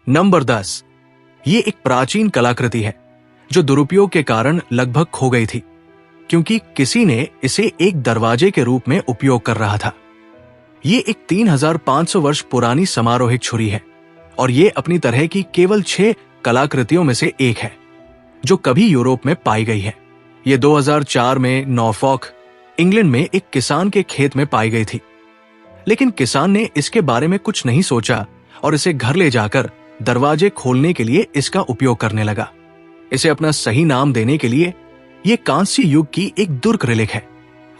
Number 10, ये एक प्राचीन कलाकृति है जो दुरुपयोग के कारण लगभग खो गई थी, क्योंकि किसी ने इसे एक दरवाजे के रूप में उपयोग कर रहा था। ये एक 3500 वर्ष पुरानी समारोहिक छुरी है और ये अपनी तरह की केवल 6 कलाकृतियों में से एक है जो कभी यूरोप में पाई गई है। ये 2004 में नॉर्फॉक, इंग्लैंड में एक किसान के खेत में पाई गई थी, लेकिन किसान ने इसके बारे में कुछ नहीं सोचा और इसे घर ले जाकर दरवाजे खोलने के लिए इसका उपयोग करने लगा। इसे अपना सही नाम देने के लिए ये कांस्य युग की एक दुर्ग रिलिक है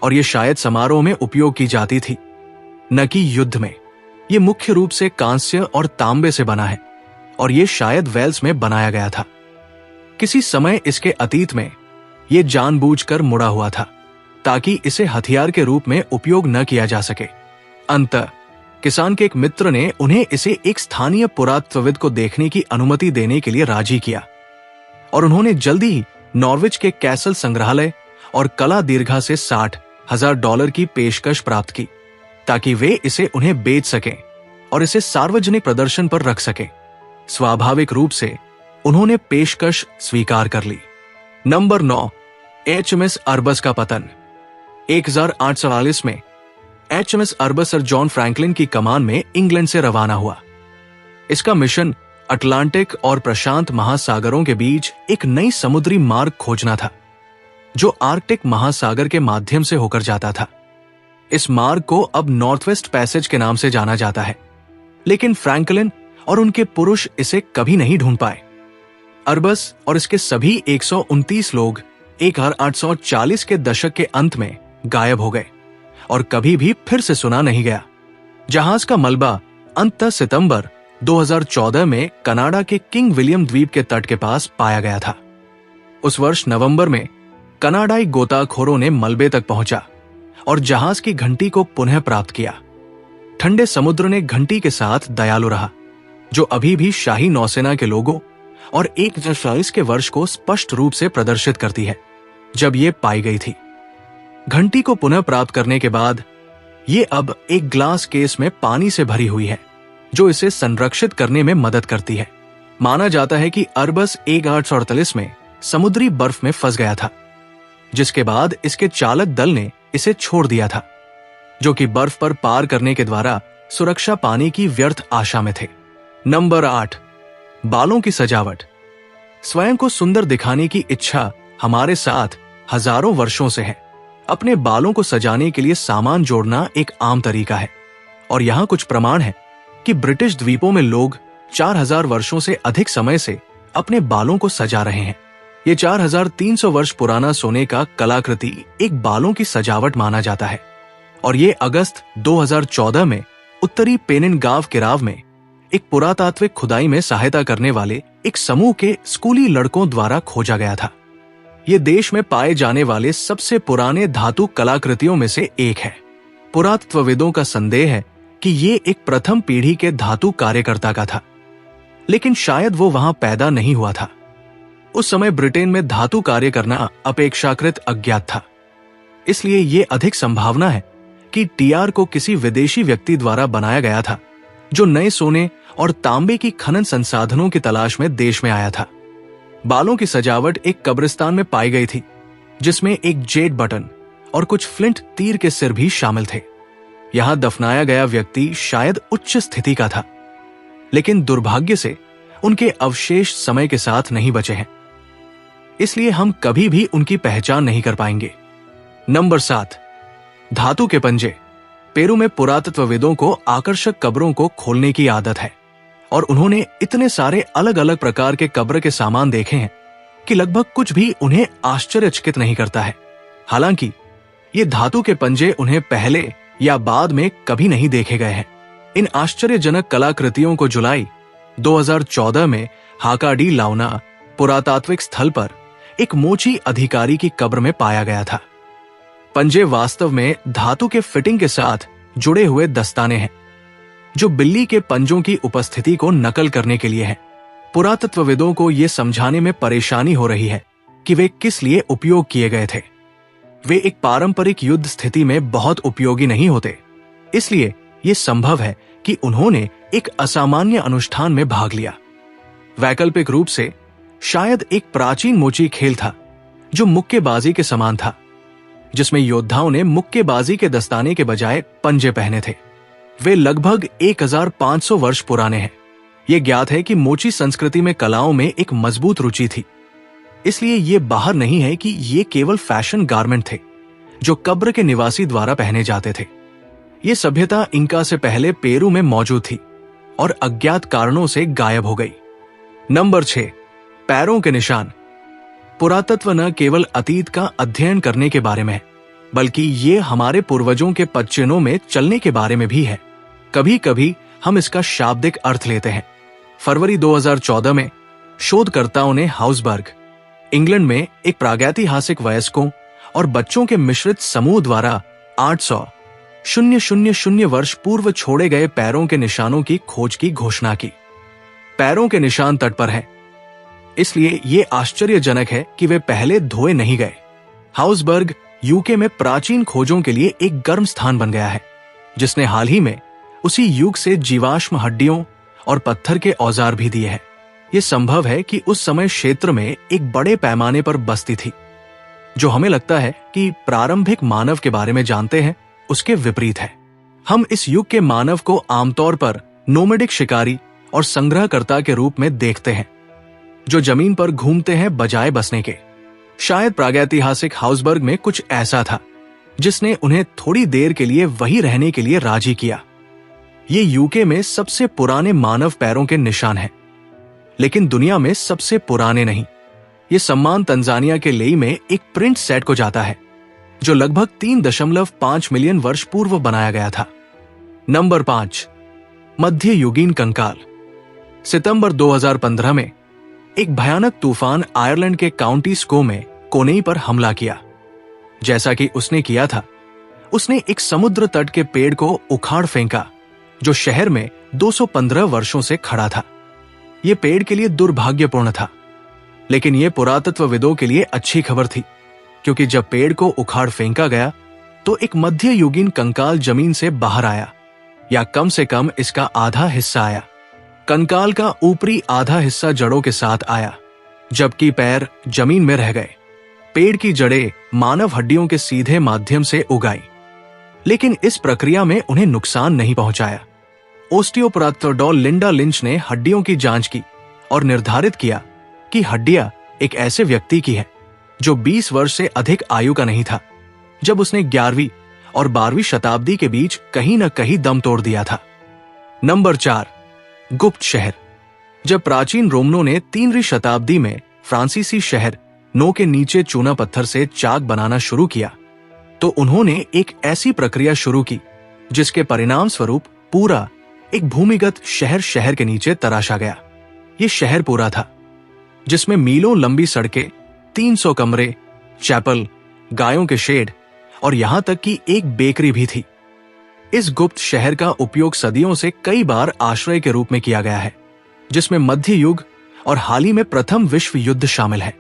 और ये शायद समारोह में उपयोग की जाती थी, न कि युद्ध में। ये मुख्य रूप से कांस्य और तांबे से बना है और ये शायद वेल्स में बनाया गया था। किसी समय इसके अतीत में ये जानबूझकर मुड़ा हुआ था ताकि इसे हथियार के रूप में उपयोग न किया जा सके। अंततः किसान के एक मित्र ने उन्हें इसे एक स्थानीय पुरातत्वविद को देखने की अनुमति देने के लिए राजी किया और उन्होंने जल्दी ही नॉर्विच के कैसल संग्रहालय और कला दीर्घा से $60,000 की पेशकश प्राप्त की ताकि वे इसे उन्हें बेच सकें और इसे सार्वजनिक प्रदर्शन पर रख सकें। स्वाभाविक रूप से उन्होंने पेशकश स्वीकार कर ली। नंबर 9, HMS अरबस का पतन। 1848 में HMS अरबस सर जॉन फ्रैंकलिन की कमान में इंग्लैंड से रवाना हुआ। इसका मिशन अटलांटिक और प्रशांत महासागरों के बीच एक नई समुद्री मार्ग खोजना था जो आर्कटिक महासागर के माध्यम से होकर जाता था। इस मार्ग को अब नॉर्थ वेस्ट पैसेज के नाम से जाना जाता है, लेकिन फ्रैंकलिन और उनके पुरुष इसे कभी नहीं ढूंढ पाए। अरबस और इसके सभी 129 लोग 1840 के दशक के अंत में गायब हो गए और कभी भी फिर से सुना नहीं गया। जहाज का मलबा अंततः सितंबर 2014 में कनाडा के किंग विलियम द्वीप के तट के पास पाया गया था। उस वर्ष नवंबर में कनाडाई गोताखोरों ने मलबे तक पहुंचा और जहाज की घंटी को पुनः प्राप्त किया। ठंडे समुद्र ने घंटी के साथ दयालु रहा, जो अभी भी शाही नौसेना के लोगों और 1 के वर्ष को स्पष्ट रूप से प्रदर्शित करती है जब ये पाई गई थी। घंटी को पुनः प्राप्त करने के बाद ये अब एक ग्लास केस में पानी से भरी हुई है जो इसे संरक्षित करने में मदद करती है। माना जाता है कि अरबस 1848 में समुद्री बर्फ में फंस गया था, जिसके बाद इसके चालक दल ने इसे छोड़ दिया था, जो कि बर्फ पर पार करने के द्वारा सुरक्षा पाने की व्यर्थ आशा में थे। नंबर 8, बालों की सजावट। स्वयं को सुंदर दिखाने की इच्छा हमारे साथ हजारों वर्षों से है। अपने बालों को सजाने के लिए सामान जोड़ना एक आम तरीका है और यहाँ कुछ प्रमाण है कि ब्रिटिश द्वीपों में लोग 4000 वर्षों से अधिक समय से अपने बालों को सजा रहे हैं। ये 4300 वर्ष पुराना सोने का कलाकृति एक बालों की सजावट माना जाता है और ये अगस्त 2014 में उत्तरी पेनिनगाव केराव में एक पुरातात्विक खुदाई में सहायता करने वाले एक समूह के स्कूली लड़कों द्वारा खोजा गया था। ये देश में पाए जाने वाले सबसे पुराने धातु कलाकृतियों में से एक है। पुरातत्वविदों का संदेह है कि ये एक प्रथम पीढ़ी के धातु कार्यकर्ता का था, लेकिन शायद वो वहां पैदा नहीं हुआ था। उस समय ब्रिटेन में धातु कार्य करना अपेक्षाकृत अज्ञात था, इसलिए ये अधिक संभावना है कि टीआर को किसी विदेशी व्यक्ति द्वारा बनाया गया था जो नए सोने और तांबे की खनन संसाधनों की तलाश में देश में आया था। बालों की सजावट एक कब्रिस्तान में पाई गई थी, जिसमें एक जेड बटन और कुछ फ्लिंट तीर के सिर भी शामिल थे। यहां दफनाया गया व्यक्ति शायद उच्च स्थिति का था, लेकिन दुर्भाग्य से उनके अवशेष समय के साथ नहीं बचे हैं, इसलिए हम कभी भी उनकी पहचान नहीं कर पाएंगे। नंबर 7, धातु के पंजे। पेरू में पुरातत्वविदों को आकर्षक कब्रों को खोलने की आदत है और उन्होंने इतने सारे अलग अलग प्रकार के कब्र के सामान देखे हैं कि लगभग कुछ भी उन्हें आश्चर्यचकित नहीं करता है। हालांकि ये धातु के पंजे उन्हें पहले या बाद में कभी नहीं देखे गए हैं। इन आश्चर्यजनक कलाकृतियों को जुलाई 2014 में हाकाडी लाउना पुरातात्विक स्थल पर एक मोची अधिकारी की कब्र में पाया गया था। पंजे वास्तव में धातु के फिटिंग के साथ जुड़े हुए दस्ताने हैं जो बिल्ली के पंजों की उपस्थिति को नकल करने के लिए हैं। पुरातत्वविदों को यह समझाने में परेशानी हो रही है कि वे किस लिए उपयोग किए गए थे। वे एक पारंपरिक युद्ध स्थिति में बहुत उपयोगी नहीं होते, इसलिए यह संभव है कि उन्होंने एक असामान्य अनुष्ठान में भाग लिया वैकल्पिक रूप से शायद एक प्राचीन मोची खेल था जो मुक्केबाजी के समान था, जिसमें योद्धाओं ने मुक्केबाजी के दस्ताने के बजाय पंजे पहने थे। वे लगभग 1500 वर्ष पुराने हैं। यह ज्ञात है कि मोची संस्कृति में कलाओं में एक मजबूत रुचि थी, इसलिए यह बाहर नहीं है कि ये केवल फैशन गारमेंट थे जो कब्र के निवासी द्वारा पहने जाते थे। यह सभ्यता इंका से पहले पेरू में मौजूद थी और अज्ञात कारणों से गायब हो गई। नंबर 6, पैरों के निशान। पुरातत्व न केवल अतीत का अध्ययन करने के बारे में है, बल्कि ये हमारे पूर्वजों के पदचिन्हों में चलने के बारे में भी है। कभी कभी हम इसका शाब्दिक अर्थ लेते हैं। फरवरी 2014 में शोधकर्ताओं ने हाउसबर्ग, इंग्लैंड में एक प्रागैतिहासिक वयस्कों और बच्चों के मिश्रित समूह द्वारा 800,000 वर्ष पूर्व छोड़े गए पैरों के निशानों की खोज की घोषणा की। पैरों के निशान तट पर हैं, इसलिए यह आश्चर्यजनक है कि वे पहले धोए नहीं गए। हाउसबर्ग यूके में प्राचीन खोजों के लिए एक गर्म स्थान बन गया है, जिसने हाल ही में उसी युग से जीवाश्म हड्डियों और पत्थर के औजार भी दिए हैं। यह संभव है कि उस समय क्षेत्र में एक बड़े पैमाने पर बस्ती थी, जो हमें लगता है कि प्रारंभिक मानव के बारे में जानते हैं उसके विपरीत है। हम इस युग के मानव को आमतौर पर नोमैडिक शिकारी और संग्रहकर्ता के रूप में देखते हैं, जो जमीन पर घूमते हैं बजाय बसने के। शायद प्रागैतिहासिक हाउसबर्ग में कुछ ऐसा था जिसने उन्हें थोड़ी देर के लिए वहीं रहने के लिए राजी किया। ये यूके में सबसे पुराने मानव पैरों के निशान हैं, लेकिन दुनिया में सबसे पुराने नहीं। ये सम्मान तंजानिया के लेई में एक प्रिंट सेट को जाता है, जो लगभग 3.5 मिलियन वर्ष पूर्व बनाया गया था। नंबर 5, मध्ययुगीन कंकाल। सितंबर 2015 में एक भयानक तूफान आयरलैंड के काउंटी स्को में कोनेई पर हमला किया। जैसा कि उसने किया था, उसने एक समुद्र तट के पेड़ को उखाड़ फेंका जो शहर में 215 वर्षों से खड़ा था। यह पेड़ के लिए दुर्भाग्यपूर्ण था, लेकिन यह पुरातत्वविदों के लिए अच्छी खबर थी, क्योंकि जब पेड़ को उखाड़ फेंका गया तो एक मध्ययुगीन कंकाल जमीन से बाहर आया, या कम से कम इसका आधा हिस्सा आया। कंकाल का ऊपरी आधा हिस्सा जड़ों के साथ आया, जबकि पैर जमीन में रह गए। पेड़ की जड़ें मानव हड्डियों के सीधे माध्यम से उगाई, लेकिन इस प्रक्रिया में उन्हें नुकसान नहीं पहुंचाया। ओस्टियोपैथोडॉल लिंडा लिंच ने हड्डियों की जांच की और निर्धारित किया कि हड्डियां एक ऐसे व्यक्ति की है जो 20 वर्ष से अधिक आयु का नहीं था, जब उसने 11वीं और 12वीं शताब्दी के बीच कहीं न कहीं दम तोड़ दिया था। नंबर 4, गुप्त शहर। जब प्राचीन रोमनों ने 3वीं शताब्दी में फ्रांसीसी शहर नो के नीचे चूना पत्थर से चाक बनाना शुरू किया, तो उन्होंने एक ऐसी प्रक्रिया शुरू की जिसके परिणाम स्वरूप पूरा एक भूमिगत शहर के नीचे तराशा गया। यह शहर पूरा था, जिसमें मीलों लंबी सड़कें, 300 कमरे, चैपल, गायों के शेड और यहां तक कि एक बेकरी भी थी। इस गुप्त शहर का उपयोग सदियों से कई बार आश्रय के रूप में किया गया है, जिसमें मध्य युग और हाल ही में प्रथम विश्व युद्ध शामिल है।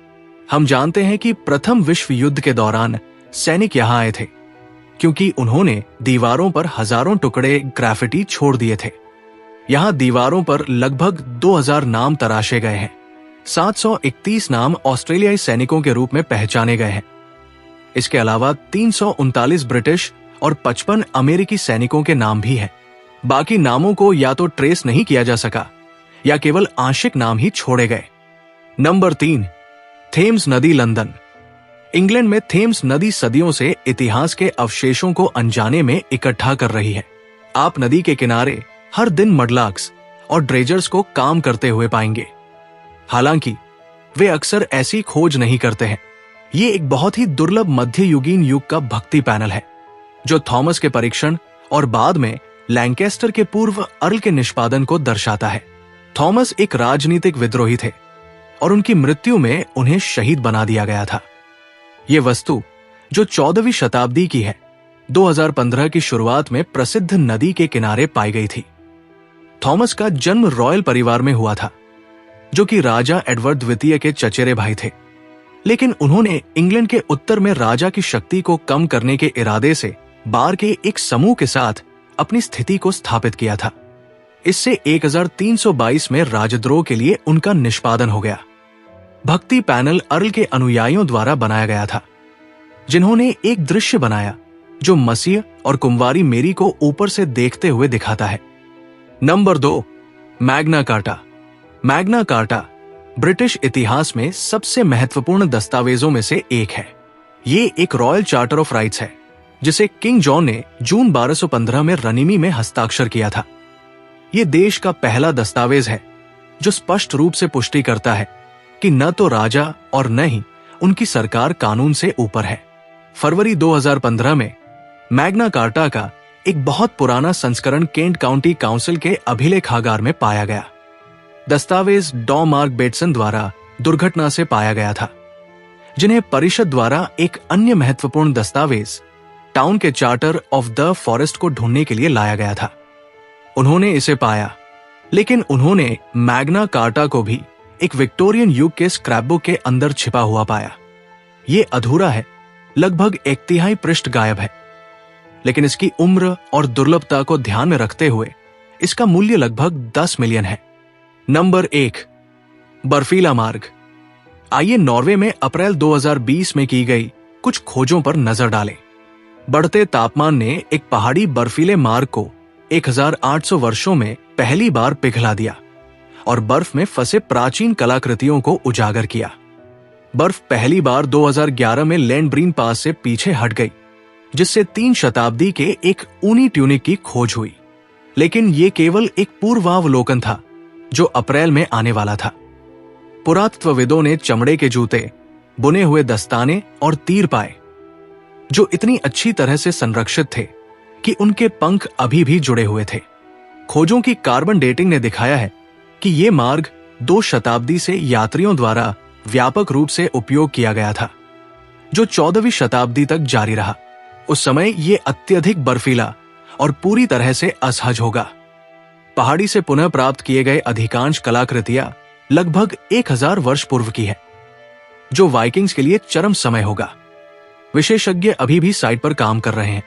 हम जानते हैं कि प्रथम विश्व युद्ध के दौरान सैनिक यहां आए थे, क्योंकि उन्होंने दीवारों पर हजारों टुकड़े ग्राफिटी छोड़ दिए थे। यहां दीवारों पर लगभग 2000 नाम तराशे गए हैं। 731 नाम ऑस्ट्रेलियाई सैनिकों के रूप में पहचाने गए हैं। इसके अलावा 339 ब्रिटिश और 55 अमेरिकी सैनिकों के नाम भी हैं। बाकी नामों को या तो ट्रेस नहीं किया जा सका या केवल आंशिक नाम ही छोड़े गए। नंबर 3, थेम्स नदी, लंदन। इंग्लैंड में थेम्स नदी सदियों से इतिहास के अवशेषों को अनजाने में इकट्ठा कर रही है। आप नदी के किनारे हर दिन मडलाक्स और ड्रेजर्स को काम करते हुए पाएंगे। हालांकि वे अक्सर ऐसी खोज नहीं करते हैं। ये एक बहुत ही दुर्लभ मध्ययुगीन युग का भक्ति पैनल है, जो थॉमस के परीक्षण और बाद में लैंकेस्टर के पूर्व अर्ल के निष्पादन को दर्शाता है। थॉमस एक राजनीतिक विद्रोही थे और उनकी मृत्यु में उन्हें शहीद बना दिया गया था। ये वस्तु, जो 14वीं शताब्दी की है, 2015 की शुरुआत में प्रसिद्ध नदी के किनारे पाई गई थी। थॉमस का जन्म रॉयल परिवार में हुआ था, जो कि राजा एडवर्ड द्वितीय के चचेरे भाई थे, लेकिन उन्होंने इंग्लैंड के उत्तर में राजा की शक्ति को कम करने के इरादे से बार के एक समूह के साथ अपनी स्थिति को स्थापित किया था। इससे 1322 में राजद्रोह के लिए उनका निष्पादन हो गया। भक्ति पैनल अर्ल के अनुयायियों द्वारा बनाया गया था, जिन्होंने एक दृश्य बनाया जो मसीह और कुंवारी मेरी को ऊपर से देखते हुए दिखाता है। Number 2, Magna carta. Magna carta British इतिहास में सबसे महत्वपूर्ण दस्तावेजों में से एक है। ये एक रॉयल चार्टर ऑफ राइट्स है, जिसे किंग जॉन ने जून 1215 में रनीमी में हस्ताक्षर किया था। ये देश का पहला दस्तावेज है जो स्पष्ट रूप से पुष्टि करता है कि न तो राजा और न ही उनकी सरकार कानून से ऊपर है। फरवरी 2015 में मैग्ना कार्टा का एक बहुत पुराना संस्करण केंट काउंटी काउंसिल के अभिलेखागार में पाया गया। दस्तावेज डॉ मार्क बेटसन द्वारा दुर्घटना से पाया गया था, जिन्हें परिषद द्वारा एक अन्य महत्वपूर्ण दस्तावेज टाउन के चार्टर ऑफ द फॉरेस्ट को ढूंढने के लिए लाया गया था। उन्होंने इसे पाया, लेकिन उन्होंने मैग्ना कार्टा को भी एक विक्टोरियन युग के स्क्रैपबुक के अंदर छिपा हुआ पाया। ये अधूरा है, लगभग 1/3 पृष्ठ गायब है, लेकिन इसकी उम्र और दुर्लभता को ध्यान में रखते हुए इसका मूल्य लगभग 10 मिलियन है। नंबर 1, बर्फीला मार्ग। आइए नॉर्वे में अप्रैल 2020 में की गई कुछ खोजों पर नजर डालें। बढ़ते तापमान ने एक पहाड़ी बर्फीले मार्ग को 1800 वर्षों में पहली बार पिघला दिया और बर्फ में फंसे प्राचीन कलाकृतियों को उजागर किया। बर्फ पहली बार 2011 में लैंडब्रीन पास से पीछे हट गई, जिससे 3 शताब्दी के एक ऊनी ट्यूनिक की खोज हुई। लेकिन यह केवल एक पूर्वावलोकन था जो अप्रैल में आने वाला था। पुरातत्वविदों ने चमड़े के जूते, बुने हुए दस्ताने और तीर पाए, जो इतनी अच्छी तरह से संरक्षित थे कि उनके पंख अभी भी जुड़े हुए थे। खोजों की कार्बन डेटिंग ने दिखाया है कि यह मार्ग 2 शताब्दी से यात्रियों द्वारा व्यापक रूप से उपयोग किया गया था, जो 14वीं शताब्दी तक जारी रहा। उस समय यह अत्यधिक बर्फीला और पूरी तरह से असहज होगा। पहाड़ी से पुनः प्राप्त किए गए अधिकांश कलाकृतियां लगभग 1000 वर्ष पूर्व की है, जो वाइकिंग्स के लिए चरम समय होगा। विशेषज्ञ अभी भी साइट पर काम कर रहे हैं